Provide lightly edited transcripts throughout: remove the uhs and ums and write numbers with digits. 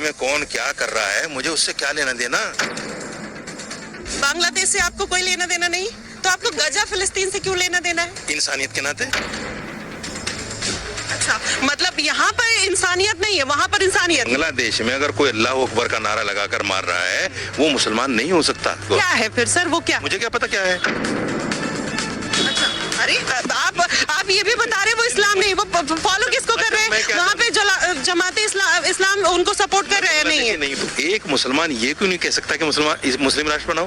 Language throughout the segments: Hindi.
में कौन क्या कर रहा है मुझे उससे क्या लेना देना। बांग्लादेश से आपको कोई लेना देना नहीं, तो आपको गजा फिलिस्तीन से क्यों लेना देना है? इंसानियत के नाते। अच्छा, मतलब यहाँ पर इंसानियत नहीं है, वहाँ पर इंसानियत। बांग्लादेश में अगर कोई अल्लाह अकबर का नारा लगाकर मार रहा है वो मुसलमान नहीं हो सकता। क्या है फिर सर, वो क्या? मुझे क्या पता क्या है। अरे आप ये भी बता रहे वो इस्लाम नहीं, वो फॉलो किसको कर रहे हैं? वहाँ पे जमाते इस्लाम उनको सपोर्ट कर रहे हैं। नहीं है। नहीं तो एक मुसलमान ये क्यों नहीं कह सकता कि मुस्लिम राष्ट्र बनाओ।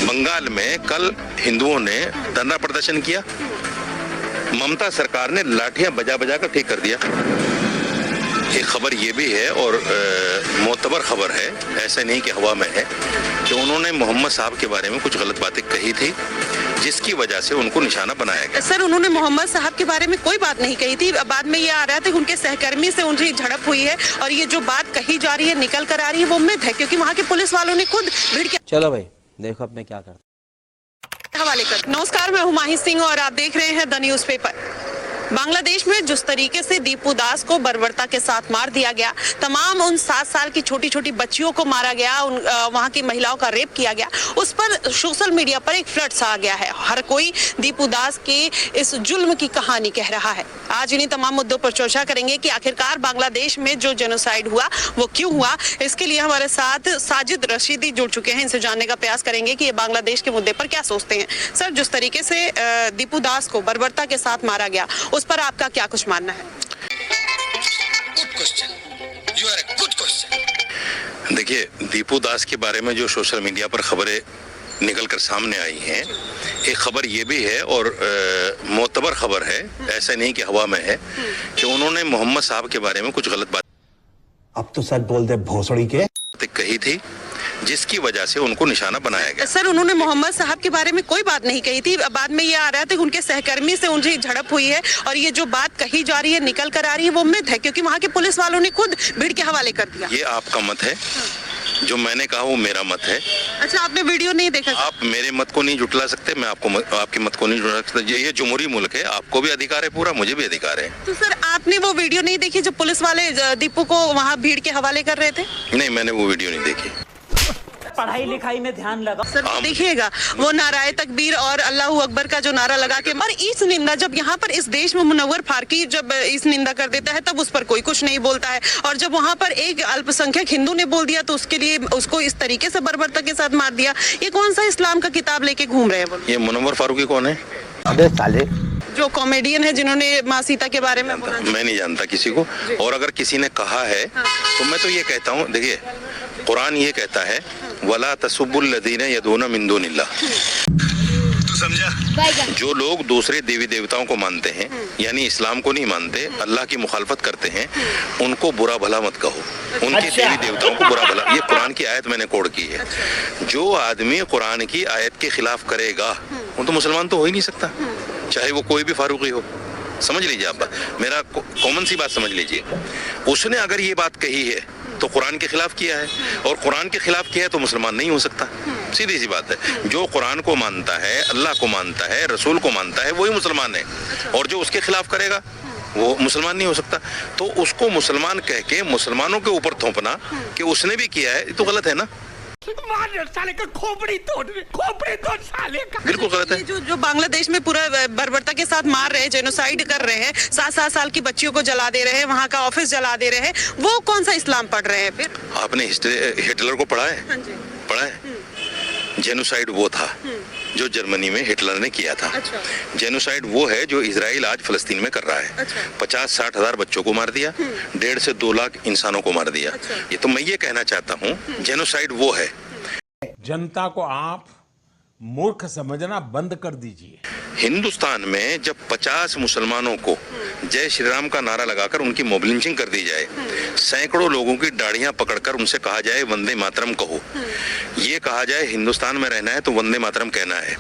बंगाल में कल हिंदुओं ने धरना प्रदर्शन किया, ममता सरकार ने लाठियां बजा बजा कर ठीक कर दिया। एक खबर ये भी है और मोतबर खबर है, ऐसा नहीं कि हवा में है, कि उन्होंने मोहम्मद साहब के बारे में कुछ गलत बातें कही थी जिसकी वजह से उनको निशाना बनाया गया। सर, उन्होंने मोहम्मद साहब के बारे में कोई बात नहीं कही थी। बाद में ये आ रहा था कि उनके सहकर्मी से उनकी झड़प हुई है और ये जो बात कही जा रही है निकल कर आ रही है वो मिथ है, क्योंकि वहाँ के पुलिस वालों ने खुद भीड़ के चलो भाई देखो अब मैं क्या करता हवाले कर। नमस्कार, मैं हुमायूं सिंह और आप देख रहे हैं द न्यूज़ पेपर। बांग्लादेश में जिस तरीके से दीपू दास को बर्बरता के साथ मार दिया गया, तमाम उन 7 साल की छोटी छोटी बच्चियों को मारा गया, वहां की महिलाओं का रेप किया गया, उस पर सोशल मीडिया पर एक फ्लड सा आ गया है। हर कोई दीपू दास के इस जुल्म की कहानी कह रहा है। आज इन्हीं तमाम मुद्दों पर चर्चा करेंगे कि आखिरकार बांग्लादेश में जो जेनोसाइड हुआ वो क्यों हुआ। इसके लिए हमारे साथ साजिद रशीदी जुड़ चुके हैं, इनसे जानने का प्रयास करेंगे कि ये बांग्लादेश के मुद्दे पर क्या सोचते हैं। सर, जिस तरीके से दीपू दास को बर्बरता के साथ मारा गया उस पर आपका क्या कुछ मानना है? देखिए, दीपू दास के बारे में जो सोशल मीडिया पर खबरें निकल कर सामने आई हैं, एक खबर ये भी है और मोतबर खबर है, ऐसा नहीं कि हवा में है, कि उन्होंने मोहम्मद साहब के बारे में कुछ गलत बात अब तो सच बोल दे भोसड़ी के कही थी जिसकी वजह से उनको निशाना बनाया गया। सर, उन्होंने मोहम्मद साहब के बारे में कोई बात नहीं कही थी। बाद में ये आ रहा था कि उनके सहकर्मी से उनकी झड़प हुई है और ये जो बात कही जा रही है निकल कर आ रही है वो मिथ है, क्योंकि वहाँ के पुलिस वालों ने खुद भीड़ के हवाले कर दिया। ये आपका मत है, जो मैंने कहा वो मेरा मत है। अच्छा, आपने वीडियो नहीं देखा? आप मेरे मत को नहीं जुटला सकते, मैं आपके मत को नहीं जुटला सकता। ये जमहूरी मुल्क है, आपको भी अधिकार है पूरा, मुझे भी अधिकार है। तो सर, आपने वो वीडियो नहीं देखी जब पुलिस वाले दीपू को वहाँ भीड़ के हवाले कर रहे थे? नहीं, मैंने वो वीडियो नहीं देखी। पढ़ाई लिखाई में ध्यान लगा। सर, देखिएगा वो नाराए तकबीर और अल्लाहू अकबर का जो नारा लगा के, और इस निंदा जब यहाँ पर इस देश में मुनव्वर फारूकी जब इस निंदा कर देता है तब उस पर कोई कुछ नहीं बोलता है, और जब वहाँ पर एक अल्पसंख्यक हिंदू ने बोल दिया तो उसके लिए उसको इस तरीके से बर्बरता के साथ मार दिया। ये कौन सा इस्लाम का किताब लेके घूम रहे हैं? ये मुनव्वर फारूकी कौन है? अबे साले, जो कॉमेडियन है जिन्होंने माँ सीता के बारे में बोला। मैं नहीं जानता किसी को, और अगर किसी ने कहा है तो मैं तो ये कहता हूँ, देखिए कुरान ये कहता है वला तसुब्बुल लदीना यदूना मिन दुनिल्लाह। तू समझा? जो लोग दूसरे देवी देवताओं को मानते हैं, यानी इस्लाम को नहीं मानते, अल्लाह की मुखालफत करते हैं, उनको बुरा भला मत कहो, उनके देवी देवताओं को बुरा भला। ये कुरान की आयत मैंने कोड की है। जो आदमी कुरान की आयत के खिलाफ करेगा वो तो मुसलमान तो हो ही नहीं सकता, चाहे वो कोई भी फारूकी हो। समझ लीजिए आप, मेरा कॉमन सी बात समझ लीजिए। उसने अगर ये बात कही है तो कुरान के खिलाफ किया है, और कुरान के खिलाफ किया है तो मुसलमान नहीं हो सकता। सीधी सी बात है। जो कुरान को मानता है, अल्लाह को मानता है, रसूल को मानता है, वही मुसलमान है, और जो उसके खिलाफ करेगा वो मुसलमान नहीं हो सकता। तो उसको मुसलमान कह के मुसलमानों के ऊपर थोपना कि उसने भी किया है, तो गलत है ना। साले का खोपड़ी तोड़ साले का। बिल्कुल गलत है। जो बांग्लादेश में पूरा बर्बरता के साथ मार रहे हैं, जेनोसाइड कर रहे हैं, 7-7 साल की बच्चियों को जला दे रहे हैं, वहाँ का ऑफिस जला दे रहे हैं, वो कौन सा इस्लाम पढ़ रहे हैं फिर? आपने हिटलर को पढ़ा है? हाँ जी। पढ़ा है? जेनोसाइड वो था जो जर्मनी में हिटलर ने किया था। अच्छा। जेनोसाइड वो है जो इजराइल आज फलस्तीन में कर रहा है। अच्छा। 50-60 हजार बच्चों को मार दिया, 1.5 से 2 लाख इंसानों को मार दिया। अच्छा। ये तो मैं ये कहना चाहता हूँ, जेनोसाइड वो है। जनता को आप मूर्ख समझना बंद कर दीजिए। हिंदुस्तान में जब 50 मुसलमानों को जय श्री राम का नारा लगाकर उनकी मोब लिंचिंग कर दी जाए, सैकड़ों लोगों की दाढ़ियां पकड़कर उनसे कहा जाए वंदे मातरम कहो, ये कहा जाए हिंदुस्तान में रहना है तो वंदे मातरम कहना है,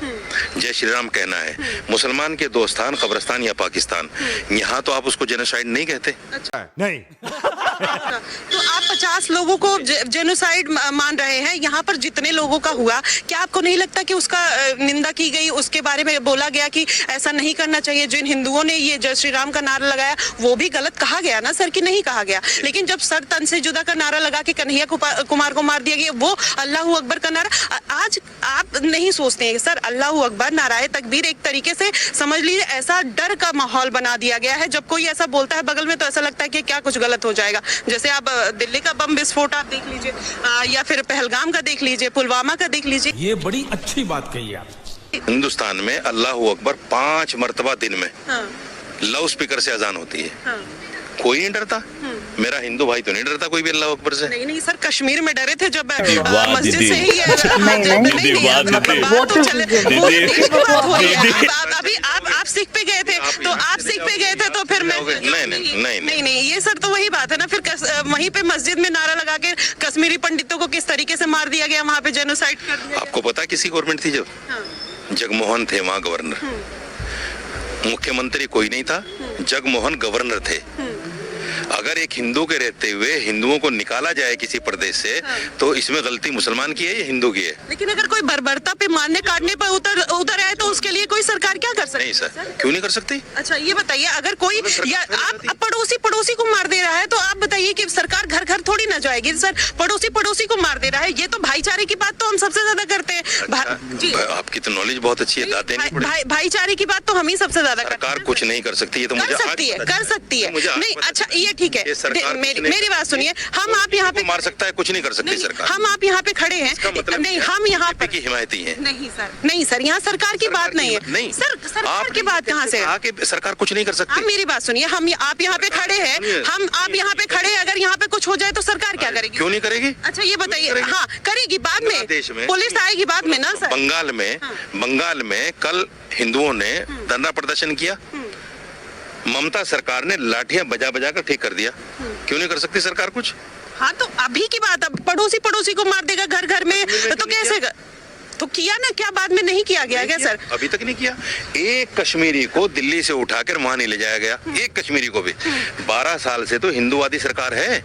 जय श्री राम कहना है, मुसलमान के दो स्थान कब्रिस्तान या पाकिस्तान, यहाँ तो आप उसको जेनोसाइड नहीं कहते। नहीं तो आप 50 लोगों को जेनोसाइड मान रहे हैं, यहाँ पर जितने लोगों का हुआ, क्या आपको नहीं लगता कि उसका निंदा की गई, उसके बारे में बोला गया कि ऐसा नहीं करना चाहिए? जिन हिंदुओं ने ये जय श्री राम का नारा लगाया वो भी गलत कहा गया ना सर, कि नहीं कहा गया? लेकिन जब सर तन से जुदा का नारा लगा के कन्हैया कुमार को मार दिया गया, वो अल्लाह अकबर का नारा, आज आप नहीं सोचते हैं सर? अल्लाह अकबर, नाराए तकबीर, एक तरीके से समझ लीजिए ऐसा डर का माहौल बना दिया गया है। जब कोई ऐसा बोलता है बगल में तो ऐसा लगता है कि क्या कुछ गलत हो जाएगा। जैसे आप दिल्ली का बम विस्फोट आप देख लीजिए, या फिर पहलगाम का देख लीजिए, पुलवामा का देख लीजिए। ये बड़ी अच्छी बात कही आप। हिंदुस्तान में अल्लाह अकबर 5 मर्तबा दिन में हाँ, लाउड स्पीकर से अजान होती है। हाँ। कोई नहीं डरता, मेरा हिंदू भाई तो नहीं डरता कोई भी अल्लाह अकबर से। नहीं सर, कश्मीर में डरे थे जब मस्जिद दीदी। से ही अभी आप सिख पे गए थे तो आप सिख पे गए थे तो फिर मैं नहीं, ये सर तो वही बात है ना, फिर वहीं पे मस्जिद में नारा लगा के कश्मीरी पंडितों को किस तरीके से मार दिया गया, वहाँ पे जेनोसाइड कर दिया। आपको पता किसी गवर्नमेंट थी जब? जगमोहन थे वहाँ गवर्नर, मुख्यमंत्री कोई नहीं था, जगमोहन गवर्नर थे। अगर एक हिंदू के रहते हुए हिंदुओं को निकाला जाए किसी प्रदेश से, तो इसमें गलती मुसलमान की है या हिंदू की है? लेकिन अगर कोई बर्बरता पे मारने काटने पर उतर आए तो उसके लिए कोई सरकार क्या कर सकती है? नहीं सर, क्यों नहीं कर सकती? अच्छा ये बताइए, अगर कोई या आप पड़ोसी को मार दे रहा है तो आप बताइए कि सरकार घर घर थोड़ी ना जाएगी सर? पड़ोसी को मार दे रहा है, ये तो भाईचारे की बात तो हम सबसे ज्यादा करते हैं। आपकी तो नॉलेज बहुत अच्छी है, दादे भाईचारे की बात तो हम ही सबसे ज्यादा करते हैं। सरकार कुछ नहीं कर सकती, ये तो मुझे कर सकती है। नहीं अच्छा ये ठीक है, मेरी बात सुनिए, हम आप यहाँ पे मार सकता है, कुछ नहीं कर सकती सरकार। हम आप यहाँ पे खड़े हैं, मतलब नहीं हम यहाँ पे की हिमायती है। नहीं सर, यहाँ सरकार की बात नहीं है। नहीं सर, सरकार की बात कहाँ से? सरकार कुछ नहीं कर सकती। आप मेरी बात सुनिए, आप यहाँ पे खड़े हैं, आप यहाँ पे खड़े हैं, अगर यहाँ पे कुछ हो जाए तो सरकार क्या करेगी? क्यों नहीं करेगी? अच्छा ये बताइए, हाँ करेगी बाद में, पुलिस आएगी बाद में ना सर। बंगाल में कल हिंदुओं ने धरना प्रदर्शन किया, ममता सरकार ने लाठियां बजा बजा कर ठीक कर दिया। क्यों नहीं कर सकती सरकार कुछ? हाँ तो अभी की बात, अब पड़ोसी को मार देगा घर घर में तो कैसे? तो किया ना, क्या बाद में नहीं किया गया क्या सर? अभी तक नहीं किया। एक कश्मीरी को दिल्ली से उठाकर वहां नहीं ले जाया गया, एक कश्मीरी को भी। 12 साल से तो हिंदूवादी सरकार है,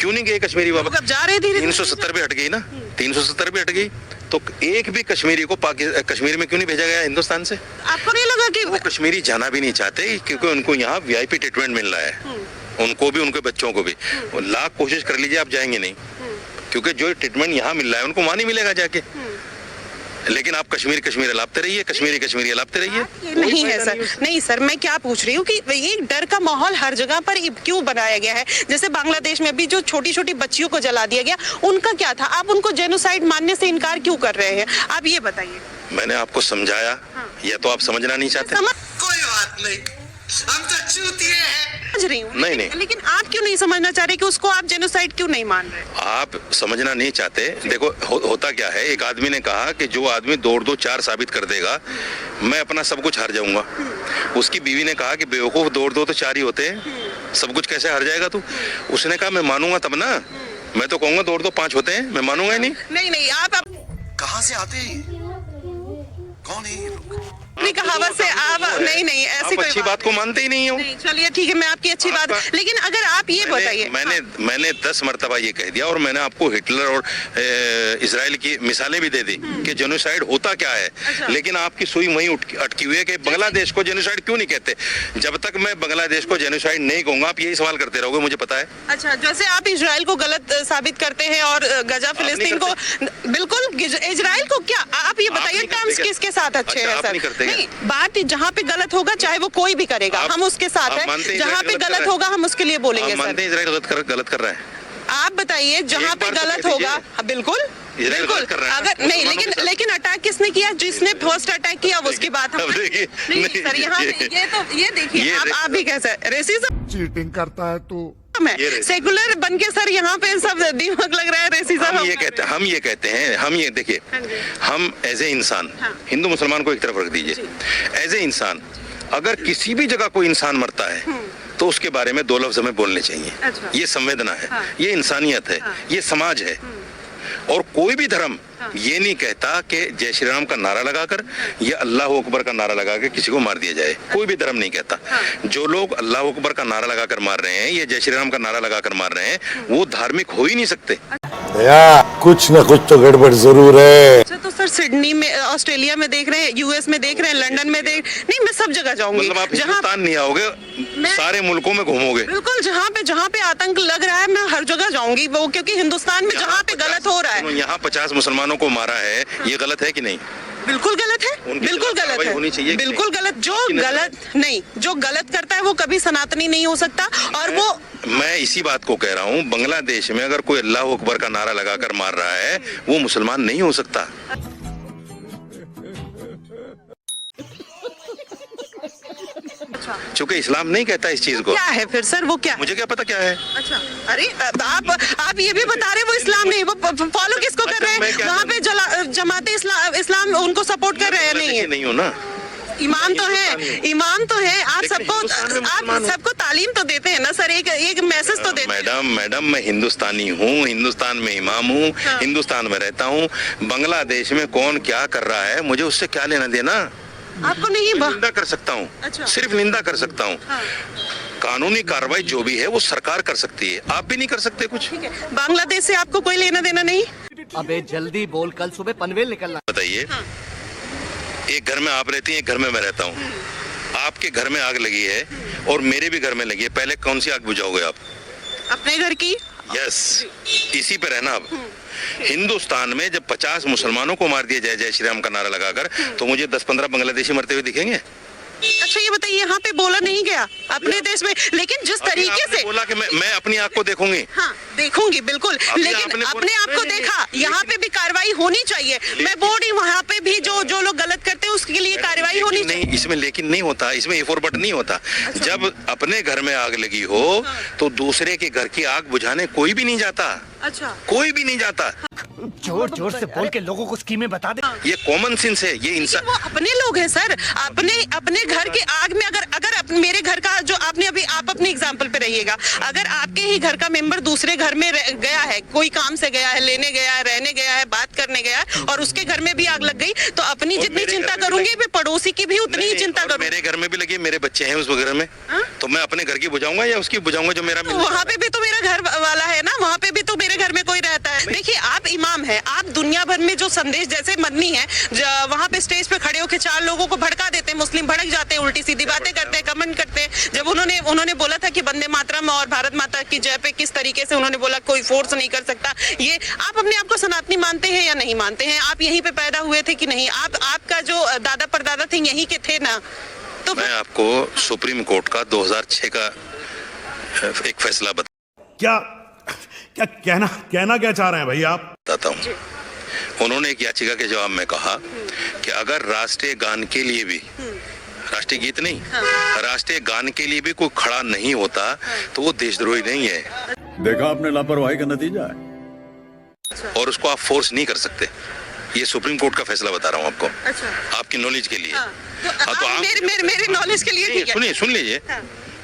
क्यों नहीं गए कश्मीरी वापस? जा रहे धीरे 370 भी हट गई ना, 370 भी हट गई, तो एक भी कश्मीरी को कश्मीर में क्यों नहीं भेजा गया हिंदुस्तान से? आपको नहीं लगा कि वो कश्मीरी जाना भी नहीं चाहते, क्योंकि उनको यहाँ वीआईपी ट्रीटमेंट मिल रहा है, उनको भी उनके बच्चों को भी। लाख कोशिश कर लीजिए आप जाएंगे नहीं, क्योंकि जो ट्रीटमेंट यहाँ मिल रहा है उनको वहां नहीं मिलेगा जाके। लेकिन आप कश्मीरी अलापते रहिए, कश्मीरी अलापते रहिए। नहीं है सर, नहीं सर, मैं क्या पूछ रही हूँ कि ये डर का माहौल हर जगह पर क्यों बनाया गया है? जैसे बांग्लादेश में भी जो छोटी छोटी बच्चियों को जला दिया गया, उनका क्या था? आप उनको जेनोसाइड मानने से इनकार क्यों कर रहे हैं? आप ये बताइए। मैंने आपको समझाया, या तो आप समझना नहीं चाहते? कोई बात नहीं, हम तो चूतिए हैं। समझ रही हूँ, नहीं। लेकिन आप क्यों नहीं समझना चाह रहे कि उसको आप जेनोसाइड क्यों नहीं मान रहे? आप समझना नहीं चाहते। देखो होता क्या है, एक आदमी ने कहा कि जो आदमी 2-2-4 साबित कर देगा, मैं अपना सब कुछ हार जाऊंगा। उसकी बीवी ने कहा कि बेवकूफ 2-2 तो 4 ही होते हैं, सब कुछ कैसे हार जाएगा तू? उसने कहा मैं मानूंगा तब ना, मैं तो कहूंगा 2-2 5 होते हैं, मैं मानूंगा ही नहीं। नहीं आप कहाँ से आते हैं? कौन है ये लोग? अपनी कहावत से आप नहीं ऐसी कोई अच्छी बात को मानते ही नहीं हो। चलिए ठीक है, मैं आपकी अच्छी बात, लेकिन अगर आप ये बताइए। मैंने 10 मरतबा ये कह दिया, और मैंने आपको हिटलर और इजराइल की मिसालें भी दे दी कि जेनोसाइड होता क्या है। अच्छा। लेकिन आपकी सुई वहीं अटकी हुई है कि बांग्लादेश को जेनोसाइड क्यों नहीं कहते। जब तक मैं बांग्लादेश को जेनोसाइड नहीं कहूंगा, आप यही सवाल करते रहोगे, मुझे पता है। अच्छा, जैसे आप इजराइल को गलत साबित करते हैं और गजा फिलिस्तीन को, बिल्कुल इजराइल को क्या, आप ये बताइए टर्म्स किसके साथ अच्छे हैं सर? नहीं, बात जहाँ पे गलत होगा चाहे वो कोई भी करेगा, हम उसके साथ हैं। जहाँ पे गलत होगा हम उसके लिए बोलेंगे सर। मानते हैं इजराइल गलत कर रहा है? आप बताइए, जहाँ पे गलत होगा, बिल्कुल अगर नहीं, लेकिन अटैक किसने किया? जिसने फर्स्ट अटैक किया उसकी बात हम नहीं सर। यहाँ ये देखिए, आप भी कैसे रेसिज्म चीटिंग करता है तो सेकुलर बन के सर यहाँ पे सब दिमाग लग रहा है रेसिज्म। हम ये कहते हैं, हम ये देखिए, हम एज ए इंसान, हिंदू मुसलमान को एक तरफ रख दीजिए, एज ए इंसान अगर किसी भी जगह कोई इंसान मरता है तो उसके बारे में 2 लफ्ज हमें बोलने चाहिए। अच्छा। ये संवेदना है, ये इंसानियत है, ये समाज है। और कोई भी धर्म ये नहीं कहता कि जय श्री राम का नारा लगाकर या अल्लाह अकबर का नारा लगाकर किसी को मार दिया जाए। कोई भी धर्म नहीं कहता। जो लोग अल्लाह अकबर का नारा लगाकर मार रहे हैं या जय श्री राम का नारा लगाकर मार रहे हैं वो धार्मिक हो ही नहीं सकते। कुछ न कुछ तो गड़बड़ जरूर है। अच्छा, तो सर सिडनी में, ऑस्ट्रेलिया में देख रहे हैं, यूएस में देख रहे हैं, लंदन में नहीं, मैं सब जगह जाऊंगी। मतलब आप हिंदुस्तान नहीं आओगे, सारे मुल्कों में घूमोगे। बिल्कुल, जहाँ पे आतंक लग रहा है मैं हर जगह जाऊंगी, वो क्योंकि हिंदुस्तान में जहाँ पे गलत हो रहा है। यहाँ 50 मुसलमानों को मारा है, ये गलत है कि नहीं? बिल्कुल गलत है, बिल्कुल गलत है, होनी चाहिए, बिल्कुल गलत। जो गलत करता है वो कभी सनातनी नहीं हो सकता। और वो मैं इसी बात को कह रहा हूँ, बांग्लादेश में अगर कोई अल्लाह अकबर का नारा लगाकर मार रहा है वो मुसलमान नहीं हो सकता। चूंकि इस्लाम नहीं कहता इस चीज को। क्या है फिर सर, वो क्या? मुझे क्या पता क्या है। अच्छा, अरे आप ये भी बता रहे वो इस्लाम नहीं, वो फॉलो किसको कर रहे हैं? वहाँ पे जमाते इस्लाम उनको सपोर्ट कर रहे हैं? नहीं हो ना, इमाम तो है। आप सबको तालीम तो देते हैं ना सर, एक मैसेज तो देते हैं। मैडम मैं हिंदुस्तानी हूँ, हिंदुस्तान में इमाम हूँ, हिंदुस्तान में रहता हूँ। बांग्लादेश में कौन क्या कर रहा है मुझे उससे क्या लेना देना। आपको नहीं? निंदा कर सकता हूँ। अच्छा। सिर्फ निंदा कर सकता हूँ। कानूनी कार्रवाई जो भी है वो सरकार कर सकती है, आप भी नहीं कर सकते कुछ। ठीक है, बांग्लादेश से आपको कोई लेना देना नहीं? अबे जल्दी बोल, कल सुबह पनवेल निकलना। बताइए, एक घर में आप रहती हैं, एक घर में मैं रहता हूँ। आपके घर में आग लगी है और मेरे भी घर में लगी है, पहले कौन सी आग बुझाओगे आप? अपने घर की। यस, इसी पे रहना। अब हिंदुस्तान में जब 50 मुसलमानों को मार दिया जाए जय श्री राम का नारा लगाकर, तो मुझे 10-15 बांग्लादेशी मरते हुए दिखेंगे? अच्छा, ये बताइए, यहाँ पे बोला नहीं गया अपने देश में, लेकिन जिस तरीके से बोला कि मैं अपनी आंख को देखूंगी। हाँ, देखूंगी बिल्कुल, लेकिन अपने आप को देखा। यहाँ पे भी कार्रवाई होनी चाहिए। मैं बोल रही हूँ, वहाँ पे भी जो लोग गलत करते हैं उसके लिए कार्रवाई होनी चाहिए। नहीं, इसमें लेकिन नहीं होता, इसमें ए4 बट नहीं होता। जब अपने घर में आग लगी हो तो दूसरे के घर की आग बुझाने कोई भी नहीं जाता। अच्छा, कोई भी नहीं जाता। जोर जोर से बोल के लोगों को स्कीमें बता दे। ये कॉमन सेंस है, ये इंसान। वो अपने लोग हैं सर, अपने घर के आग में अगर मेरे घर का जो आपने अभी, आप अपने एग्जांपल पे रहिएगा, अगर आपके ही घर का मेंबर दूसरे घर में गया है, कोई काम से गया है, लेने गया है, रहने गया है, बात करने गया है, और उसके घर में भी आग लग गई, तो अपनी जितनी चिंता करूंगी मैं पड़ोसी की भी उतनी ही चिंता करूंगी। मेरे घर में भी लगी, मेरे बच्चे हैं उस घर में, तो मैं अपने घर की बुझाऊंगा या उसकी बुझाऊंगा जो मेरा? वहाँ पे भी तो मेरा घर वाला है ना, वहाँ पे भी तो मेरे घर में कोई रहता है। देखिए, आप इमाम हैं, आप दुनिया भर में जो संदेश जैसे मदनी है, वहाँ पे स्टेज पे खड़े होकर 4 लोगों को भड़का देते हैं, मुस्लिम भड़क जाते हैं, उल्टी सीधी बातें करते हैं, कमेंट करते हैं। जब उन्होंने बोला था कि वंदे मातरम और भारत माता की जय पे किस तरीके से उन्होंने बोला कोई फोर्स नहीं कर सकता, ये आप अपने आप को सनातनी मानते हैं या नहीं मानते हैं? आप यहीं पे पैदा हुए थे कि नहीं? आपका जो दादा परदादा थे यहीं के थे ना? तो मैं आपको सुप्रीम कोर्ट का 2006 का एक फैसला क्या कहना क्या चाह रहे हैं भाई आप? बताता हूँ। उन्होंने एक याचिका के जवाब में कहा कि अगर राष्ट्रीय गान के लिए भी, राष्ट्रीय गीत नहीं, राष्ट्रीय गान के लिए भी कोई खड़ा नहीं होता तो वो देशद्रोही नहीं है। देखा आपने लापरवाही का नतीजा है। और उसको आप फोर्स नहीं कर सकते। ये सुप्रीम कोर्ट का फैसला बता रहा हूँ आपको। अच्छा, आपकी नॉलेज के लिए। तो आप मेरी नॉलेज के लिए ठीक है। सुन लीजिए,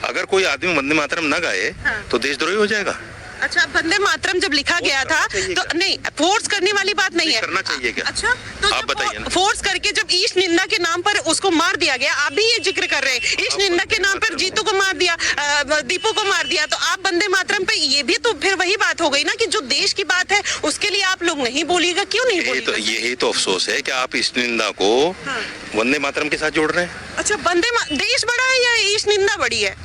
अगर कोई आदमी वंदे मातरम न गाए तो देशद्रोही हो जाएगा। अच्छा, वंदे मातरम जब लिखा गया था तो नहीं, फोर्स करने वाली बात नहीं है। करना चाहिए क्या? अच्छा, तो आप बताइए ना। फोर्स करके जब ईश निंदा के नाम पर उसको मार दिया गया, आप भी ये जिक्र कर रहे हैं, ईश निंदा के नाम पर जीतू को मार दिया, दीपू को मार दिया, तो आप वंदे मातरम पे, ये भी तो फिर वही बात हो गई ना कि जो देश की बात है उसके लिए आप लोग नहीं बोलिएगा। क्यों नहीं बोलिएगा? यही तो अफसोस है कि आप इस निंदा को वंदे मातरम के साथ जोड़ रहे हैं। अच्छा, देश बड़ा है या ईश निंदा बड़ी है?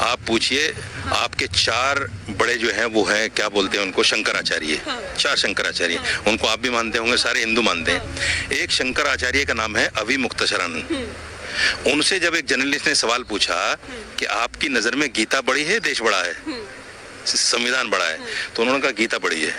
आप पूछिए, आपके 4 बड़े जो हैं वो हैं, क्या बोलते हैं उनको, शंकराचार्य। 4 शंकराचार्य, उनको आप भी मानते होंगे, सारे हिंदू मानते हैं। एक शंकराचार्य का नाम है अभी मुक्तशरण। उनसे जब एक जर्नलिस्ट ने सवाल पूछा कि आपकी नजर में गीता बड़ी है, देश बड़ा है, संविधान बड़ा है, तो उन्होंने कहा गीता बड़ी है।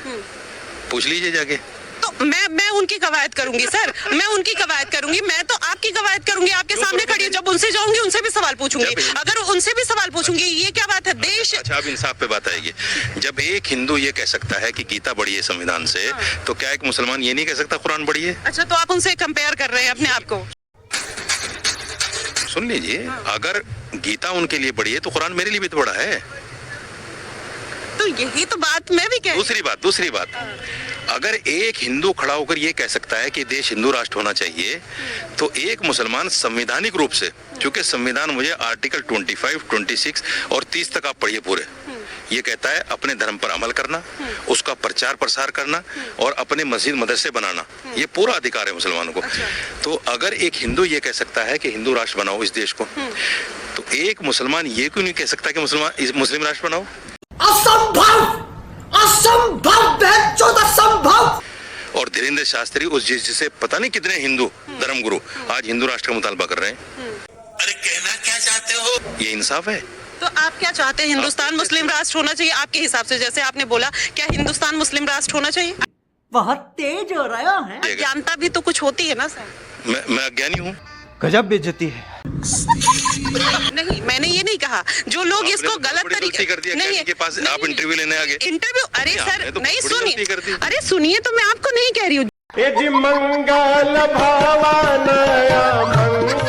पूछ लीजिए जाके। तो मैं उनकी कवायद करूंगी सर, मैं उनकी कवायद करूंगी, मैं तो आपकी कवायद करूंगी, आपके सामने खड़ी हूं। जब उनसे जाऊंगी उनसे भी सवाल पूछूंगी, अगर उनसे भी सवाल पूछूंगी, ये क्या बात है? देश। अच्छा, अब इंसाफ पे बात आएगी। जब एक हिंदू ये कह सकता है कि गीता बड़ी है संविधान से, तो क्या एक मुसलमान ये नहीं कह सकता कुरान बड़ी है? अच्छा, तो आप उनसे कंपेयर कर रहे हैं अपने आप को? सुन लीजिए, अगर गीता उनके लिए बड़ी है तो कुरान मेरे लिए भी तो बड़ा है। तो यही तो बात मैं भी कह। दूसरी बात, अगर एक हिंदू खड़ा होकर ये कह सकता है कि देश हिंदू राष्ट्र होना चाहिए, तो एक मुसलमान संवैधानिक रूप से, क्योंकि संविधान मुझे आर्टिकल 25, 26 और 30 तक आप पढ़िए पूरे, ये कहता है अपने धर्म पर अमल करना, उसका प्रचार प्रसार करना और अपने मस्जिद मदरसे बनाना, ये पूरा अधिकार है मुसलमानों को। तो अगर एक हिंदू ये कह सकता है कि हिंदू राष्ट्र बनाओ इस देश को, तो एक मुसलमान ये क्यों नहीं कह सकता कि मुस्लिम राष्ट्र बनाओ? असंभव, असंभव, असंभव। और धीरेन्द्र शास्त्री जिसे पता नहीं कितने हिंदू धर्मगुरु आज हिंदू राष्ट्र का मुतालबा कर रहे हैं। अरे कहना क्या चाहते हो? ये इंसाफ है? तो आप क्या चाहते हैं? हिंदुस्तान मुस्लिम राष्ट्र होना चाहिए आपके हिसाब से? जैसे आपने बोला, क्या हिंदुस्तान मुस्लिम राष्ट्र होना चाहिए? बहुत तेज हो रहा है। अज्ञानता भी तो कुछ होती है ना सर? मैं अज्ञानी हूँ? गजब बेइज्जती है। नहीं, मैंने ये नहीं कहा। जो लोग इसको गलत तरीके कर दिया नहीं के पास आप इंटरव्यू लेने आ गए। इंटरव्यू? अरे सर तो नहीं, थोड़ी गलती कर दी। सुनिए, अरे सुनिए, तो मैं आपको नहीं कह रही हूँ। मंगल भावानया मंगल